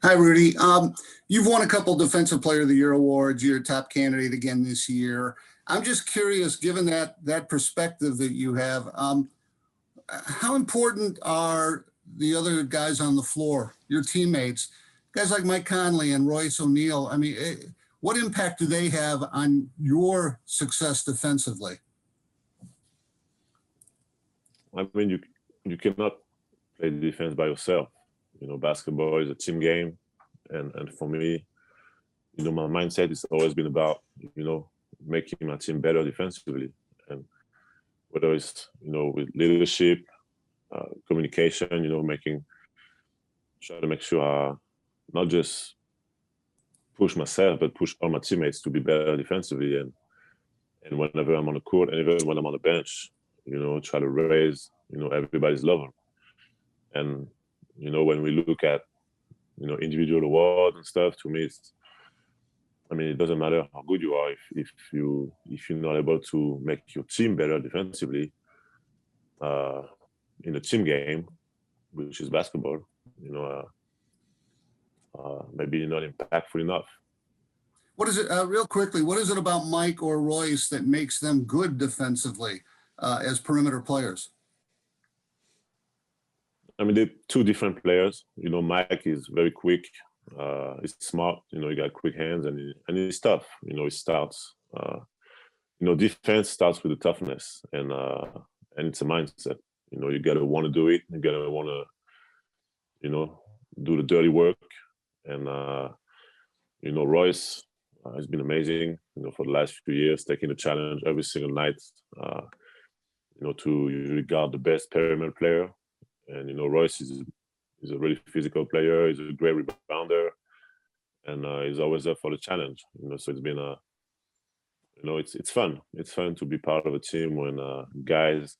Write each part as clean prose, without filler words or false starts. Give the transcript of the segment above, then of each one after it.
Hi, Rudy. You've won a couple Defensive Player of the Year awards. You're a top candidate again this year. I'm just curious, given that perspective that you have, how important are the other guys on the floor, your teammates, guys like Mike Conley and Royce O'Neal? I mean, what impact do they have on your success defensively? I mean, you cannot play defense by yourself. You know, basketball is a team game, and for me, you know, my mindset has always been about, you know, making my team better defensively, and whether it's, you know, with leadership, communication, you know, try to make sure I not just push myself, but push all my teammates to be better defensively, and whenever I'm on the court, and even when I'm on the bench, you know, try to raise, you know, everybody's level. And you know, when we look at, you know, individual awards and stuff, to me, it doesn't matter how good you are if you're not able to make your team better defensively in a team game, which is basketball. You know, maybe not impactful enough. What is it, real quickly, what is it about Mike or Royce that makes them good defensively as perimeter players? I mean, they're two different players. You know, Mike is very quick. He's smart. You know, he got quick hands, and he's tough. You know, he starts. You know, defense starts with the toughness, and it's a mindset. You know, you gotta want to do it. You gotta want to, you know, do the dirty work. And you know, Royce has been amazing. You know, for the last few years, taking the challenge every single night. You know, to usually guard the best perimeter player. And you know, Royce is a really physical player. He's a great rebounder, and he's always up for the challenge. You know, so it's been you know, it's fun. It's fun to be part of a team when guys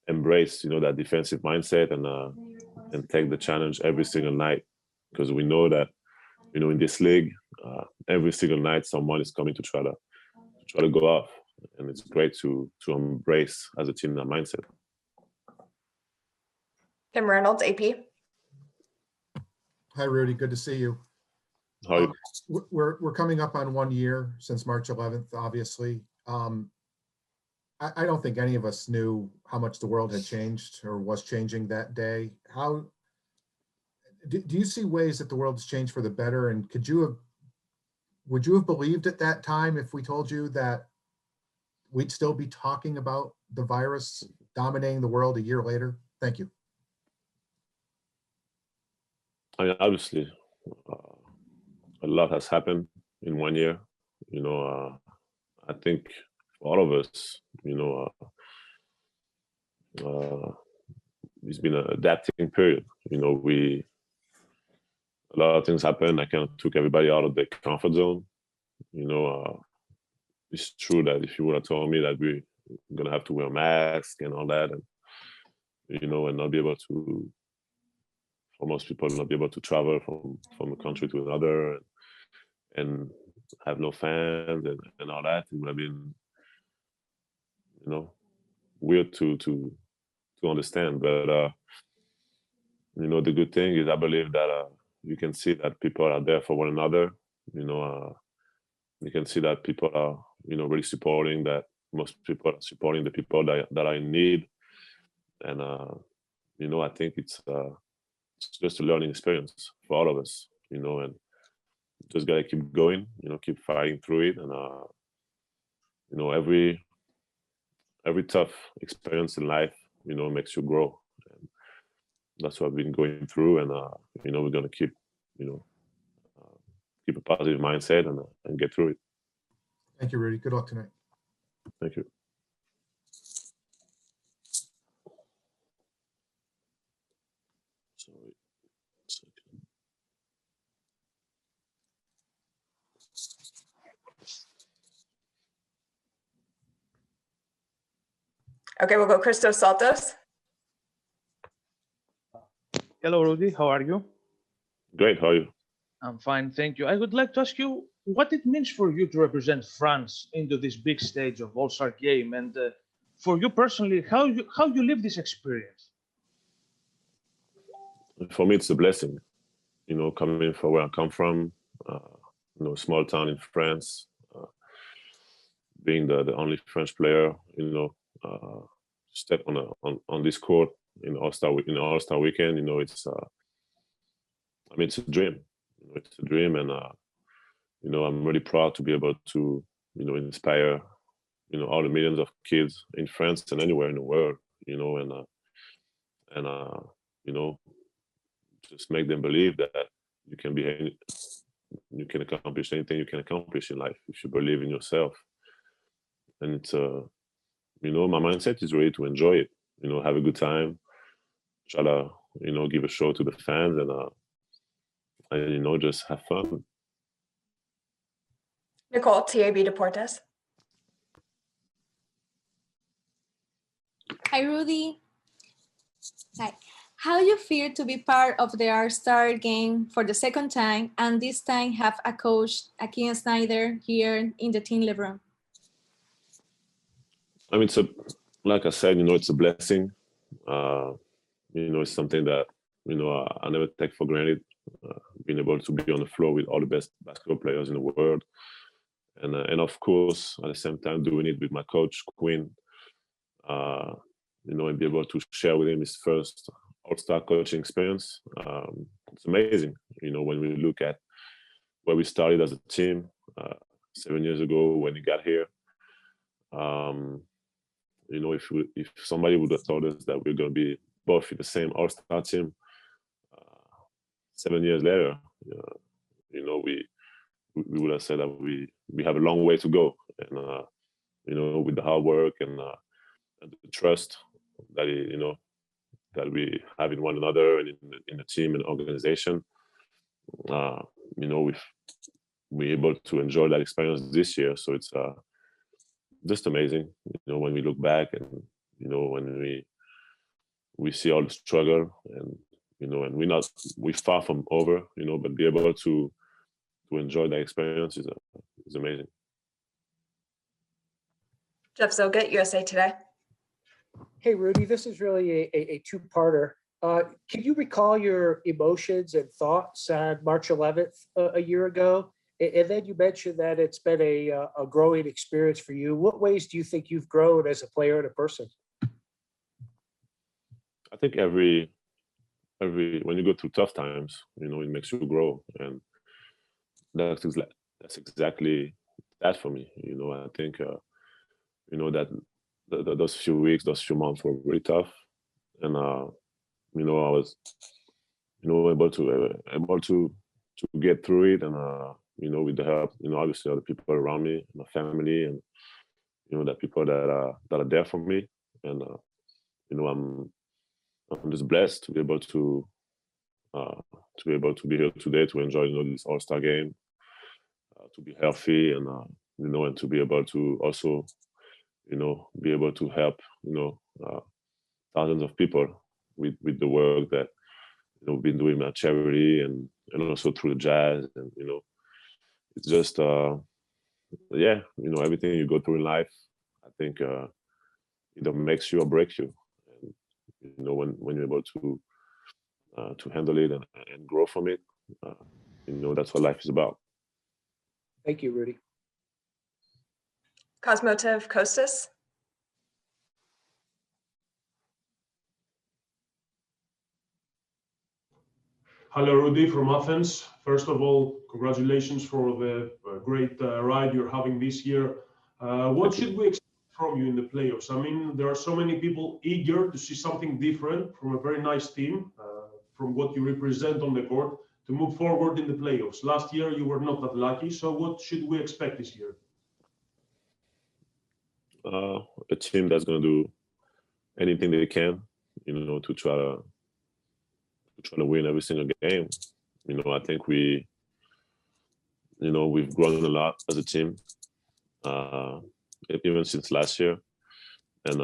embrace, you know, that defensive mindset and take the challenge every single night, because we know that, you know, in this league, every single night someone is coming to try to go off, and it's great to embrace as a team that mindset. Tim Reynolds, AP. Hi, Rudy. Good to see you. How you? We're coming up on 1 year since March 11th, obviously. I don't think any of us knew how much the world had changed or was changing that day. How do you see ways that the world has changed for the better? And would you have believed at that time if we told you that we'd still be talking about the virus dominating the world a year later? Thank you. I mean, obviously, a lot has happened in 1 year. You know, I think for all of us, you know, it's been an adapting period. You know, a lot of things happened that kind of took everybody out of their comfort zone. You know, it's true that if you would have told me that we're gonna have to wear masks and all that, and you know, and not be able to, for most people, not be able to travel from a country to another, and have no fans and all that, it would have been, you know, weird to understand. But you know, the good thing is I believe that you can see that people are there for one another. You know, you can see that people are, you know, really supporting, that most people are supporting the people that are in need. And you know, I think it's just a learning experience for all of us, you know, and just gotta keep going, you know, keep fighting through it. And you know, every tough experience in life, you know, makes you grow. And that's what I've been going through. And you know, we're gonna keep, you know, keep a positive mindset and get through it. Thank you, Rudy. Good luck tonight. Thank you. Sorry. Okay, we'll go Christos Saltos. Hello, Rudy. How are you? Great. How are you? I'm fine, thank you. I would like to ask you what it means for you to represent France into this big stage of All-Star game, and for you personally, how you live this experience. For me, it's a blessing. coming from where I come from, small town in France, being the only French player, step on this court in All-Star weekend, it's it's a dream. It's a dream, and I'm really proud to be able to inspire all the millions of kids in France and anywhere in the world, and just make them believe that you can accomplish anything you can accomplish in life if you believe in yourself. And it's my mindset is really to enjoy it, have a good time, try to give a show to the fans, and just have fun. Nicole, TAB Deportes. Hi, Rudy. Hi. How do you feel to be part of the All-Star game for the second time, and this time have a coach, Akeem Snyder, here in the team living room? Like I said, it's a blessing. It's something that, I never take for granted, being able to be on the floor with all the best basketball players in the world. And of course, at the same time, doing it with my coach, Quinn, and be able to share with him his first All-Star coaching experience. It's amazing, when we look at where we started as a team 7 years ago when he got here. If somebody would have told us that we're going to be both in the same All-Star team 7 years later, we would have said that we have a long way to go. And, with the hard work and the trust that, that we have in one another and in the team and organization, we're able to enjoy that experience this year. So it's just amazing, when we look back and, when we see all the struggle and, and we're far from over, but be able to enjoy that experience is amazing. Jeff Zogett, USA Today. Hey, Rudy, this is really a two-parter. Can you recall your emotions and thoughts on March 11th a year ago? And then you mentioned that it's been a growing experience for you. What ways do you think you've grown as a player and a person? I think every when you go through tough times, it makes you grow, and that's exactly that for me. I think that those few weeks, those few months were really tough, and I was able to get through it, and with the help, obviously other people around me, my family, and the people that are there for me, and I'm just blessed to be able to be here today to enjoy this All-Star game, to be healthy, and and to be able to also be able to help thousands of people with the work that we've been doing at charity and also through the Jazz, and it's just everything you go through in life, I think either makes you or breaks you. And when you're able to handle it and grow from it, that's what life is about. Thank you, Rudy. Cosmotive Kostas. Hello, Rudy from Athens. First of all, congratulations for the great ride you're having this year. What should we expect from you in the playoffs? I mean, there are so many people eager to see something different from a very nice team, from what you represent on the court, to move forward in the playoffs. Last year, you were not that lucky. So what should we expect this year? A team that's going to do anything they can, to try to win every single game. I think we've grown a lot as a team, even since last year. And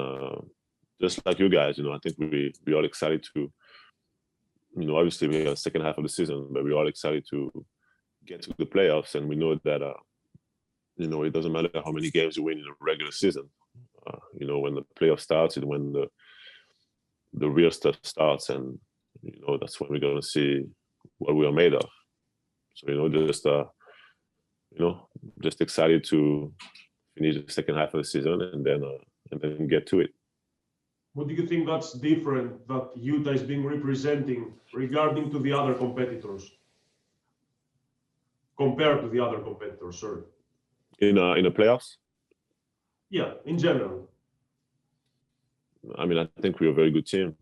just like you guys, I think we all excited to, obviously we have the second half of the season, but we're all excited to get to the playoffs. And we know that, it doesn't matter how many games you win in a regular season. When the playoff starts and when the real stuff starts, and that's when we're going to see what we are made of. So just excited to finish the second half of the season and then get to it. What do you think that's different that Utah is being representing regarding to the other competitors? Compared to the other competitors, sorry. In the playoffs? Yeah, in general. I mean, I think we're a very good team.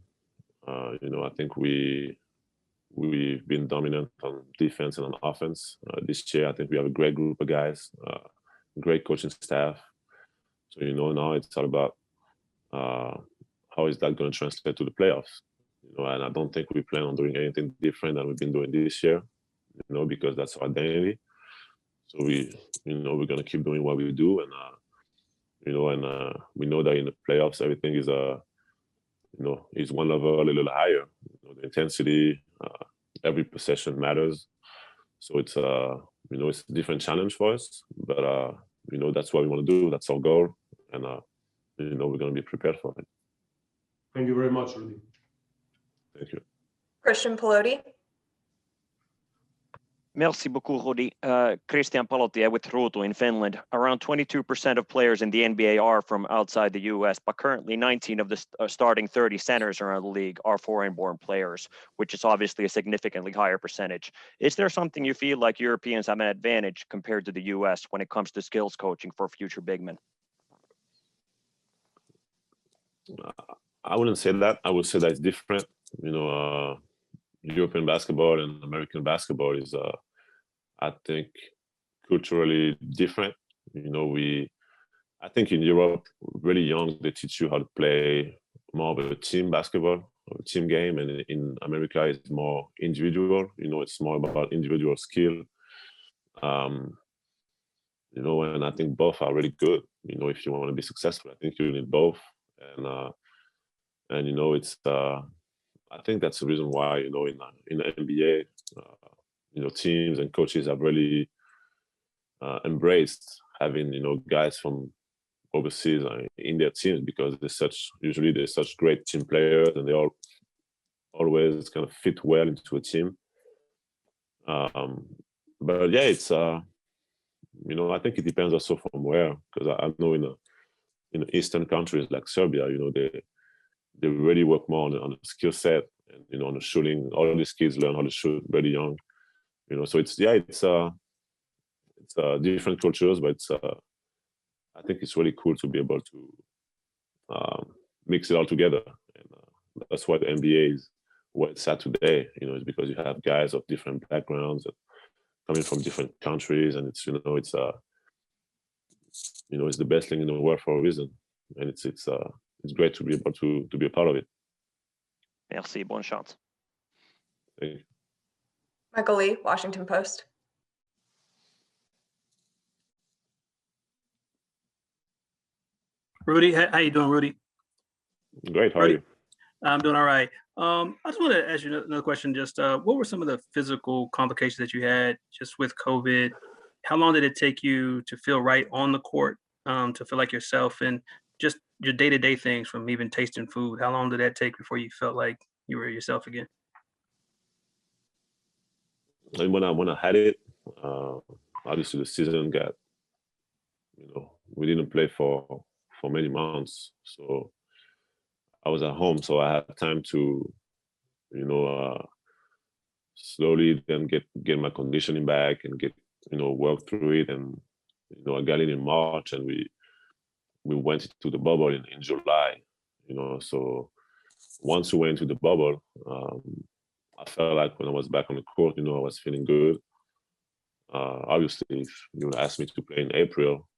I think we've been dominant on defense and on offense. This year, I think we have a great group of guys, great coaching staff. So, now it's all about how is that going to translate to the playoffs? And I don't think we plan on doing anything different than we've been doing this year, because that's our identity. So we're going to keep doing what we do. And, we know that in the playoffs, everything is, is one level a little higher. The intensity, every possession matters. So it's, it's a different challenge for us, but, that's what we want to do. That's our goal. And, we're going to be prepared for it. Thank you very much, Rudy. Thank you. Christian Pelotti. Merci beaucoup, Rudy. Christian Palotti with Ruutu in Finland. Around 22% of players in the NBA are from outside the US, but currently 19 of the starting 30 centers around the league are foreign-born players, which is obviously a significantly higher percentage. Is there something you feel like Europeans have an advantage compared to the US when it comes to skills coaching for future big men? I wouldn't say that. I would say that it's different. European basketball and American basketball is, I think, culturally different. I think in Europe, really young, they teach you how to play more of a team basketball, or a team game. And in America, it's more individual. It's more about individual skill. And I think both are really good. If you want to be successful, I think you need both. And it's I think that's the reason why in the NBA, teams and coaches have really embraced having guys from overseas in their teams, because they're such great team players, and they all always kind of fit well into a team. But yeah, it's I think it depends also from where, because I know in Eastern countries like Serbia, they really work more on the skill set and on the shooting. All these kids learn how to shoot very young. So it's different cultures, but I think it's really cool to be able to mix it all together. And that's why the NBA is where it's at today. Is because you have guys of different backgrounds coming from different countries, and it's it's the best thing in the world for a reason, and it's great to be able to be a part of it. Merci, bonne chance. Thank you. Michael Lee, Washington Post. Rudy, how you doing, Rudy? Great. How are you? I'm doing all right. I just want to ask you another question. Just what were some of the physical complications that you had just with COVID? How long did it take you to feel right on the court, to feel like yourself, and just your day-to-day things, from even tasting food? How long did that take before you felt like you were yourself again? And when I had it, obviously the season got, we didn't play for many months, so I was at home, so I had time to, slowly then get my conditioning back and get, work through it. And, I got in March, and we went into the bubble in July, so once we went into the bubble, I felt like when I was back on the court, I was feeling good. Obviously, if you would ask me to play in April,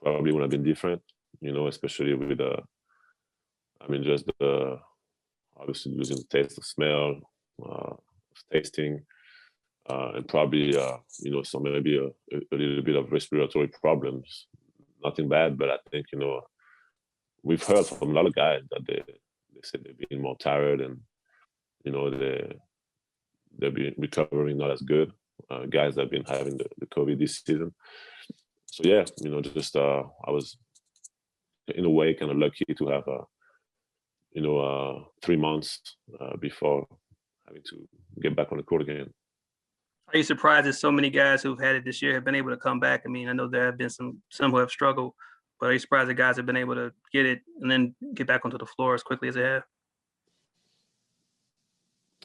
probably would have been different, especially with just obviously losing the taste, the smell, tasting, and probably, maybe a little bit of respiratory problems. Nothing bad, but I think, we've heard from a lot of guys that they said they've been more tired, and, they've been recovering not as good. Guys that have been having the COVID this season. So yeah, I was in a way kind of lucky to have 3 months before having to get back on the court again. Are you surprised that so many guys who've had it this year have been able to come back? I mean, I know there have been some who have struggled, but are you surprised that guys have been able to get it and then get back onto the floor as quickly as they have?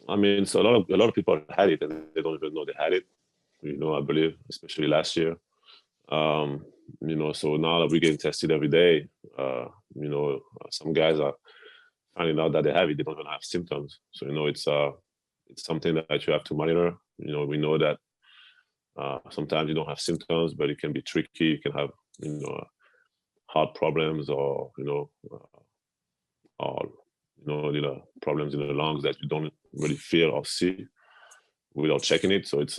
I mean, so a lot of people had it and they don't even know they had it. I believe, especially last year. So now that we're getting tested every day, some guys are finding out that they have it. They don't even have symptoms. So it's something that you have to monitor. We know that sometimes you don't have symptoms, but it can be tricky. You can have heart problems or little problems in the lungs that you don't really feel or see without checking it. So it's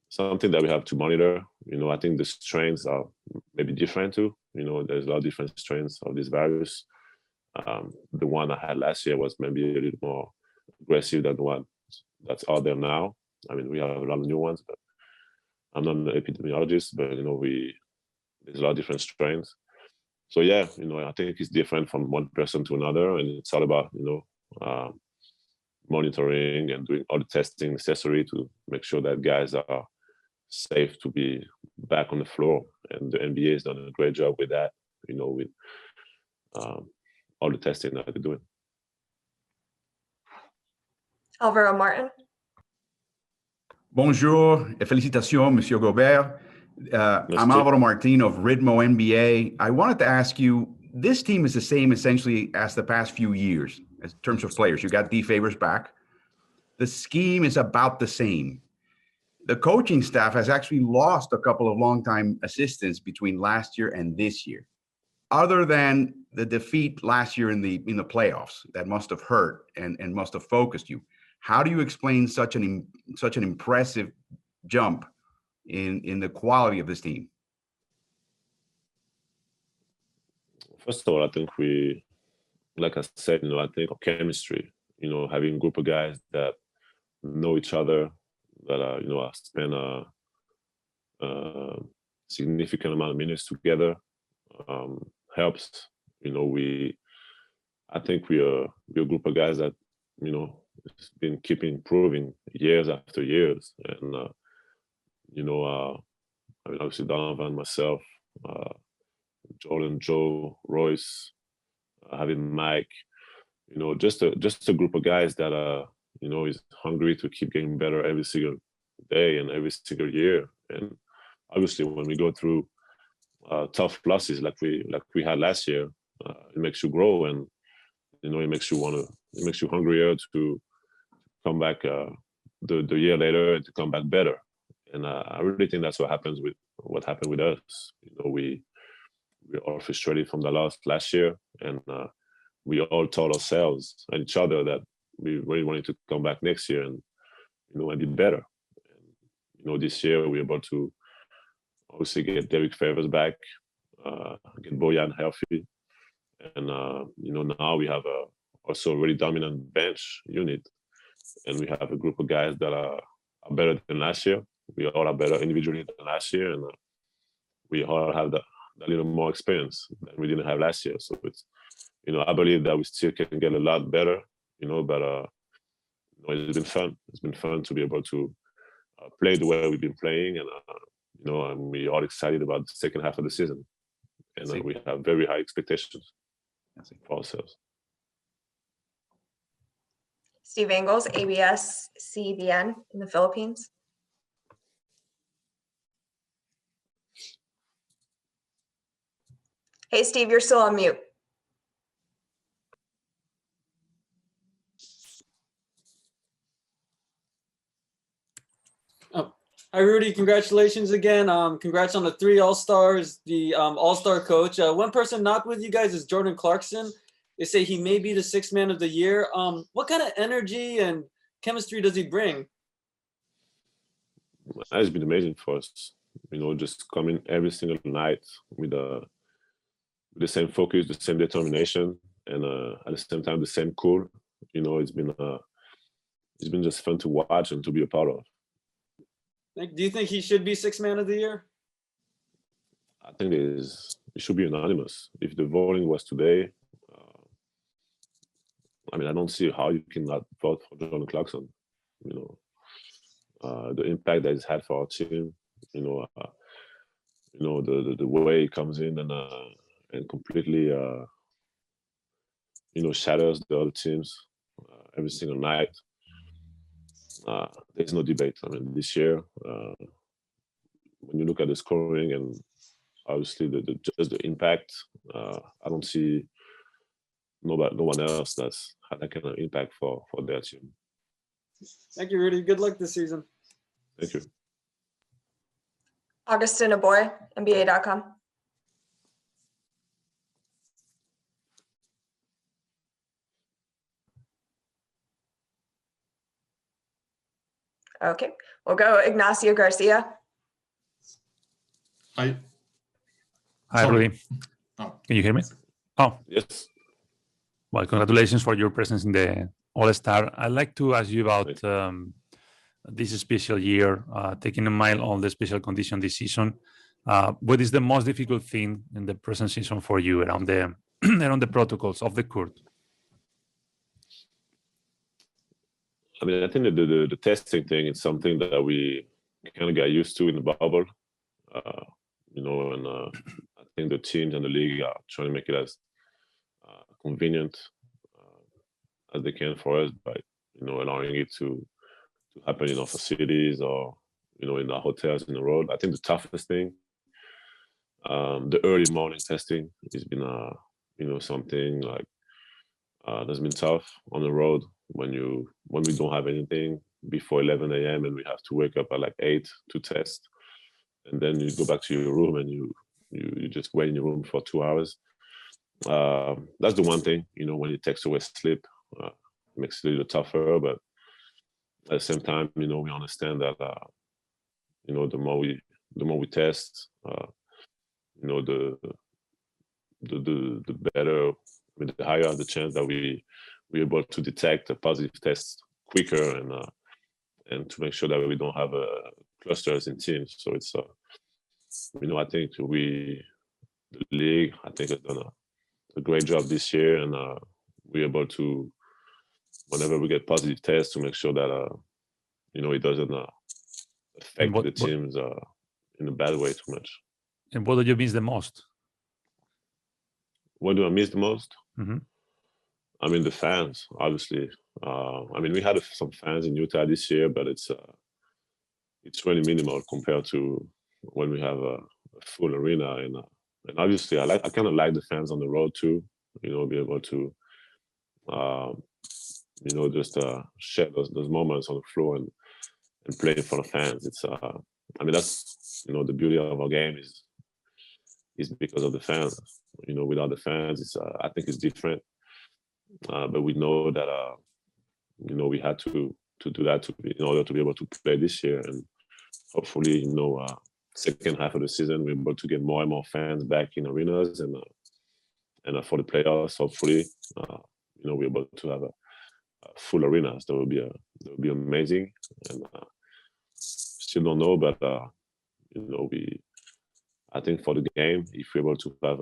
something that we have to monitor. I think the strains are maybe different too. There's a lot of different strains of this virus. The one I had last year was maybe a little more aggressive than the one that's out there now. I mean, we have a lot of new ones, but I'm not an epidemiologist, but there's a lot of different strains. So yeah, I think it's different from one person to another, and it's all about monitoring and doing all the testing necessary to make sure that guys are safe to be back on the floor. And the NBA has done a great job with that, with all the testing that they're doing. Alvaro Martin. Bonjour et félicitations, Monsieur Gobert. I'm Alvaro Martin of Ritmo NBA. I wanted to ask you, this team is the same essentially as the past few years in terms of players. You got D Favors back. The scheme is about the same. The coaching staff has actually lost a couple of longtime assistants between last year and this year. Other than the defeat last year in the playoffs, that must have hurt and must have focused you. How do you explain such an impressive jump in the quality of this team? First of all, I think like I said, I think our chemistry, having a group of guys that know each other, that have spent a significant amount of minutes together, helps. I think we're a group of guys that, it's been keeping improving years after years. And, obviously Donovan, myself, Jordan, Joe, Royce, having Mike, just a group of guys that is hungry to keep getting better every single day and every single year. And obviously, when we go through tough losses like we had last year, it makes you grow, and it makes you hungrier to come back the year later and to come back better. And I really think that's what happened with us. We all frustrated from the loss last year, and we all told ourselves and each other that we really wanted to come back next year and and be better. And, this year we're able to obviously get Derek Favors back, get Bojan healthy, and now we have also a really dominant bench unit, and we have a group of guys that are better than last year. We all are better individually than last year, and we all have that little more experience than we didn't have last year. So it's, I believe that we still can get a lot better, but it's been fun. It's been fun to be able to play the way we've been playing, and and we're all excited about the second half of the season, and we have very high expectations for ourselves. Steve Engels, ABS-CBN in the Philippines. Hey, Steve, you're still on mute. Hi, Rudy. Congratulations again. Congrats on the 3 All-Stars, the All-Star coach. One person not with you guys is Jordan Clarkson. They say he may be the 6th man of the year. What kind of energy and chemistry does he bring? It's been amazing for us. Just coming every single night with the same focus, the same determination, and at the same time the same cool. It's been just fun to watch and to be a part of. Do you think he should be 6th man of the year? I think it should be unanimous. If the voting was today, I mean, I don't see how you cannot vote for Jordan Clarkson. You know, the impact that he's had for our team. You know, the way he comes in and completely, you know, shatters the other teams every single night. There's no debate. I mean, this year, when you look at the scoring and obviously just the impact, I don't see no one else that's had that kind of impact for their team. Thank you, Rudy. Good luck this season. Thank you. Augustin Aboy, NBA.com. Okay, we'll go Ignacio Garcia. Hi. Hi, Sorry. Rudy. Oh. Can you hear me? Oh, Yes. well, congratulations for your presence in the All-Star. I'd like to ask you about this special year, taking in mind all the special conditions this season. What is the most difficult thing in the present season for you around the around the protocols of the court? I mean, I think that the testing thing is something that we kind of got used to in the bubble, you know, and I think the teams and the league are trying to make it as convenient as they can for us by, you know, allowing it to happen in our facilities or, you know, in our hotels in the road. I think the toughest thing, the early morning testing has been, you know, something like that's been tough on the road when we don't have anything before 11 a.m. and we have to wake up at like 8 to test, and then you go back to your room and you just wait in your room for 2 hours. That's the one thing, you know, when it takes away sleep, it makes it a little tougher. But at the same time, you know, we understand that you know, the more we test, you know, the better, I mean, the higher the chance that we're able to detect a positive test quicker and to make sure that we don't have clusters in teams. So it's, you know, I think the league, I think, has done a great job this year, and we're able to, whenever we get positive tests, to make sure that, you know, it doesn't affect the teams in a bad way too much. And what do you miss the most? What do I miss the most? Mm-hmm. I mean, the fans, obviously. I mean, we had some fans in Utah this year, but it's really minimal compared to when we have a full arena. And obviously, I kind of like the fans on the road too. You know, be able to, you know, just share those moments on the floor and play in front of fans. It's, I mean, that's, you know, the beauty of our game is because of the fans. You know, without the fans, it's I think it's different. But we know that you know, we had to do that in order to be able to play this year, and hopefully, you know, second half of the season we're able to get more and more fans back in arenas, and for the playoffs, hopefully, you know, we're able to have a full arenas. That would be amazing. And still don't know, but you know, I think for the game, if we're able to have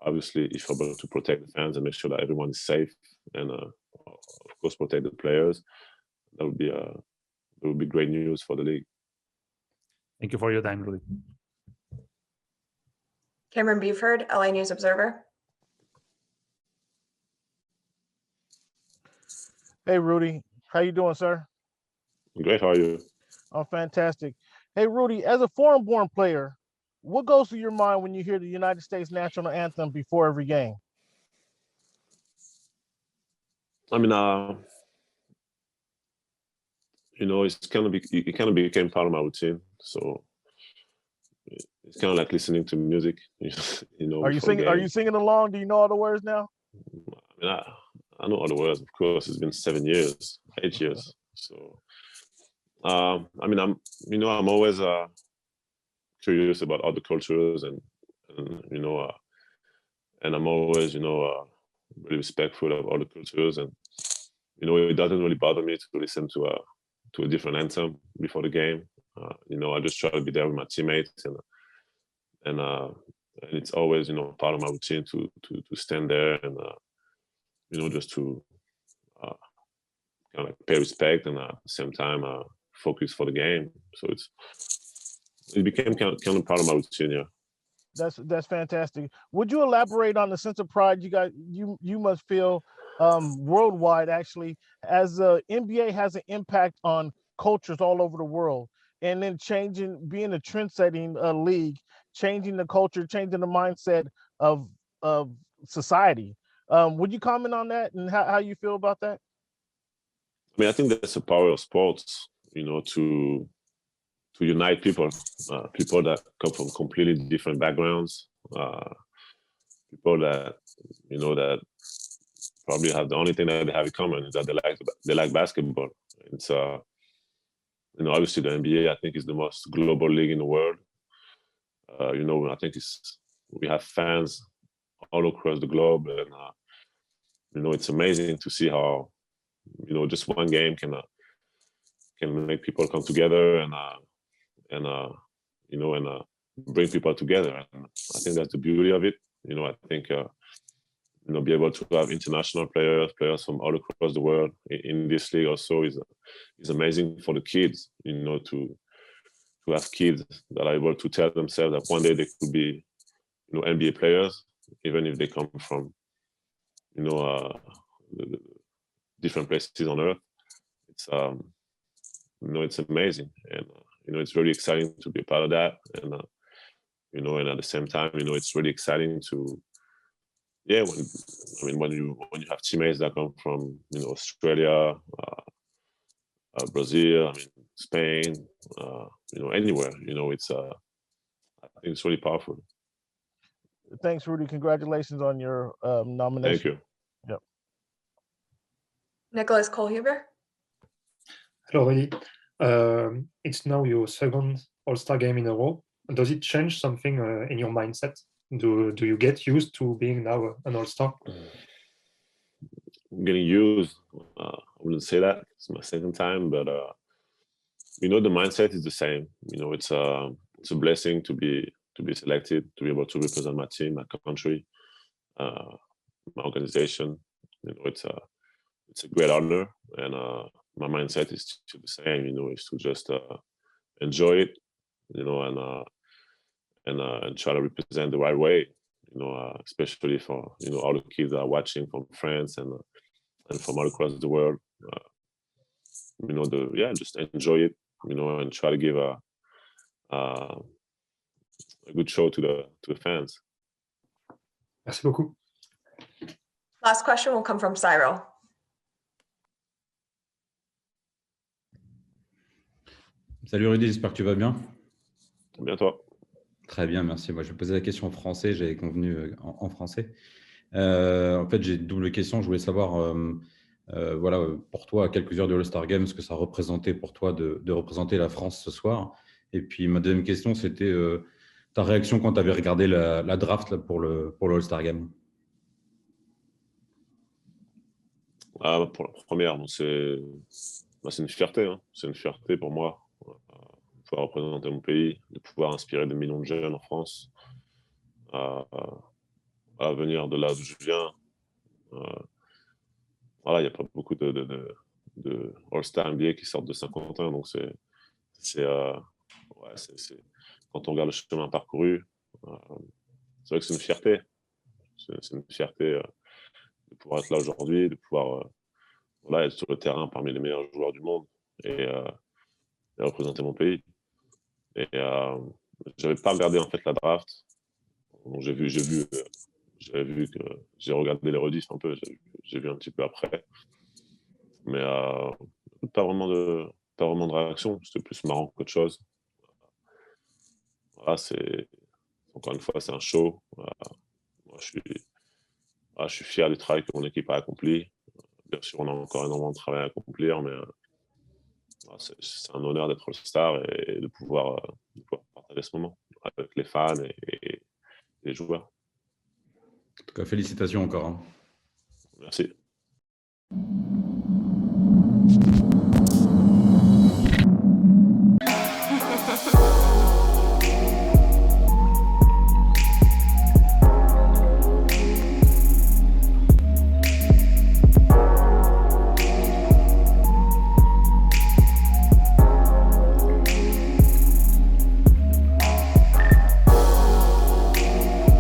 obviously, if we're able to protect the fans and make sure that everyone is safe, and of course protect the players, that would be great news for the league. Thank you for your time, Rudy. Cameron Buford, LA News Observer. Hey, Rudy. How you doing, sir? Great. How are you? I'm fantastic. Hey, Rudy, as a foreign-born player, what goes through your mind when you hear the United States national anthem before every game? I mean, you know, it kind of became part of my routine. So it's kind of like listening to music. You know, Are you singing? Are you singing along? Do you know all the words now? I mean, I know all the words. Of course, it's been 7 years, 8 years. So, I mean, I'm always curious about other cultures, and you know, and I'm always, you know, really respectful of all the cultures, and you know, it doesn't really bother me to listen to a different anthem before the game. You know, I just try to be there with my teammates, and it's always, you know, part of my routine to stand there and you know, just to kind of pay respect and at the same time focus for the game. So it became kind of part of my routine. Yeah. That's fantastic. Would you elaborate on the sense of pride you must feel worldwide, actually, as the NBA has an impact on cultures all over the world, and then being a trend-setting league, changing the culture, changing the mindset of society. Would you comment on that and how you feel about that? I mean, I think that's the power of sports, to unite people, people that come from completely different backgrounds, people that, that probably have the only thing that they have in common is that they like basketball. It's, obviously the NBA, I think, is the most global league in the world. I think we have fans all across the globe, and, it's amazing to see how, just one game can make people come together and bring people together. And I think that's the beauty of it. I think be able to have international players from all across the world in this league also is amazing for the kids. To have kids that are able to tell themselves that one day they could be, NBA players, even if they come from, different places on earth. It's it's amazing, and it's really exciting to be a part of that, and and at the same time, it's really exciting to, when you have teammates that come from Australia, Brazil, Spain, anywhere, it's I think it's really powerful. Thanks, Rudy. Congratulations on your nomination. Thank you. Yep. Nicholas Kohlhuber. Hello, Rudy. It's now your second All-Star game in a row. Does it change something in your mindset? Do you get used to being now an All-Star? Getting used, I wouldn't say that. It's my second time, but the mindset is the same. It's a blessing to be selected, to be able to represent my team, my country, my organization. It's a great honor, and my mindset is still the same. Is to just enjoy it, and try to represent the right way. Especially for all the kids that are watching from France and from all across the world. Just enjoy it, and try to give a good show to the fans. Merci beaucoup. Last question will come from Cyril. Salut Rudy, j'espère que tu vas bien. Bien toi. Très bien, merci. Moi, je vais poser la question en français. J'avais convenu en français. En fait, j'ai une double question. Je voulais savoir, voilà, pour toi, à quelques heures de l'All-Star Game, ce que ça représentait pour toi de représenter la France ce soir. Et puis, ma deuxième question, c'était ta réaction quand tu avais regardé la draft là, pour le All-Star Game. Pour la première, c'est une fierté. Hein. C'est une fierté pour moi. De pouvoir représenter mon pays, de pouvoir inspirer des millions de jeunes en France à venir de là d'où je viens. Voilà, il n'y a pas beaucoup de All-Star NBA qui sortent de 50 ans, donc c'est quand on regarde le chemin parcouru, c'est vrai que c'est une fierté. C'est une fierté de pouvoir être là aujourd'hui, de pouvoir être sur le terrain parmi les meilleurs joueurs du monde et représenter mon pays. Et j'avais pas regardé en fait la draft. Donc j'ai regardé les rediffs un peu. J'ai vu un petit peu après, mais pas vraiment de réaction. C'était plus marrant qu'autre chose. Voilà, encore une fois, c'est un show. Moi, je suis fier du travail que mon équipe a accompli. Bien sûr, on a encore énormément de travail à accomplir, mais c'est un honneur d'être All-Star et de pouvoir partager ce moment avec les fans et les joueurs. En tout cas, félicitations encore. Hein. Merci.